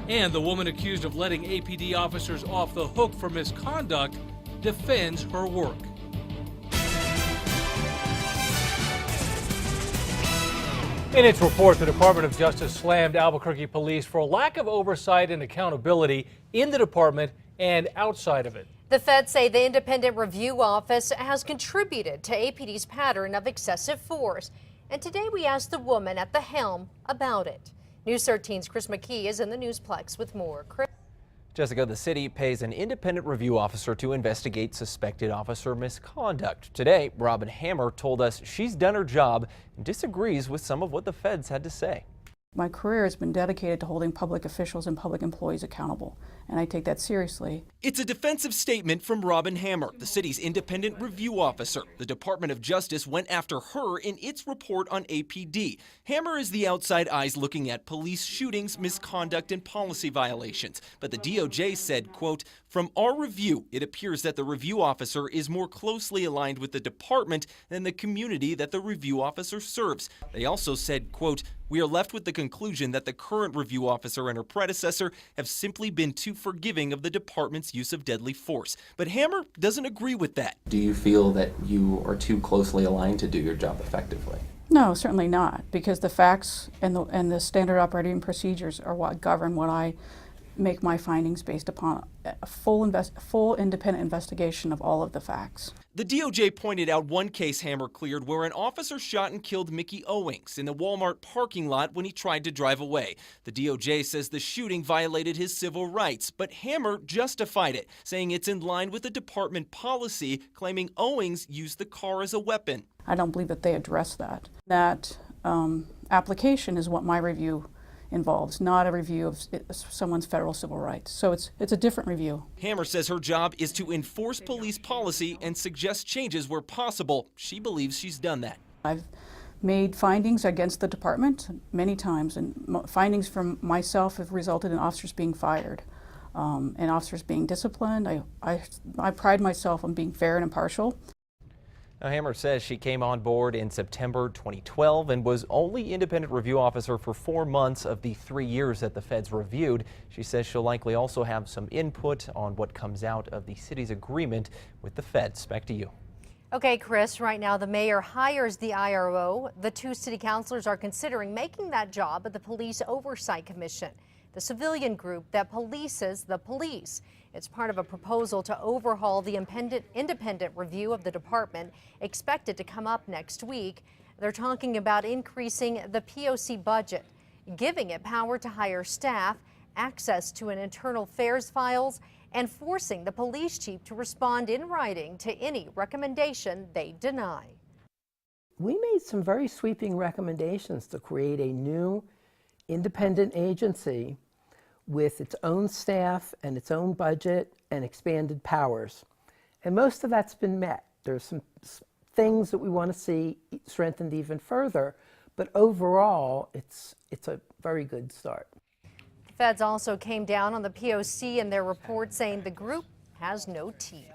And the woman accused of letting APD officers off the hook for misconduct defends her work. In its report, the Department of Justice slammed Albuquerque police for a lack of oversight and accountability in the department and outside of it. The feds say the Independent Review Office has contributed to APD's pattern of excessive force. And today we asked the woman at the helm about it. News 13's Chris McKee is in the Newsplex with more. Chris. Jessica, the city pays an independent review officer to investigate suspected officer misconduct. Today, Robin Hammer told us she's done her job and disagrees with some of what the feds had to say. My career has been dedicated to holding public officials and public employees accountable, and I take that seriously. It's a defensive statement from Robin Hammer, the city's independent review officer. The Department of Justice went after her in its report on APD. Hammer is the outside eyes looking at police shootings, misconduct, and policy violations. But the DOJ said, quote, "From our review, it appears that the review officer is more closely aligned with the department than the community that the review officer serves." They also said, quote, "We are left with the conclusion that the current review officer and her predecessor have simply been too forgiving of the department's use of deadly force." But Hammer doesn't agree with that. Do you feel that you are too closely aligned to do your job effectively? No, certainly not, because the facts and the standard operating procedures are what govern what I make my findings based upon a full independent investigation of all of the facts. The DOJ pointed out one case Hammer cleared where an officer shot and killed Mickey Owings in the Walmart parking lot when he tried to drive away. The DOJ says the shooting violated his civil rights, but Hammer justified it, saying it's in line with the department policy, claiming Owings used the car as a weapon. I don't believe that they address that. That application is what my review involves, not a review of someone's federal civil rights. So it's a different review. Hammer says her job is to enforce police policy and suggest changes where possible. She believes she's done that. I've made findings against the department many times, and findings from myself have resulted in officers being fired and officers being disciplined. I pride myself on being fair and impartial. Now, Hammer says she came on board in September 2012 and was only independent review officer for 4 months of the 3 years that the feds reviewed. She says she'll likely also have some input on what comes out of the city's agreement with the feds. Back to you. Okay, Chris, right now the mayor hires the IRO. The 2 city councilors are considering making that job at the Police Oversight Commission, the civilian group that polices the police. It's part of a proposal to overhaul the independent review of the department, expected to come up next week. They're talking about increasing the POC budget, giving it power to hire staff, access to an internal affairs files, and forcing the police chief to respond in writing to any recommendation they deny. We made some very sweeping recommendations to create a new independent agency with its own staff and its own budget and expanded powers. And most of that's been met. There's some things that we want to see strengthened even further, but overall, it's a very good start. The feds also came down on the POC in their report, saying the group has no teeth.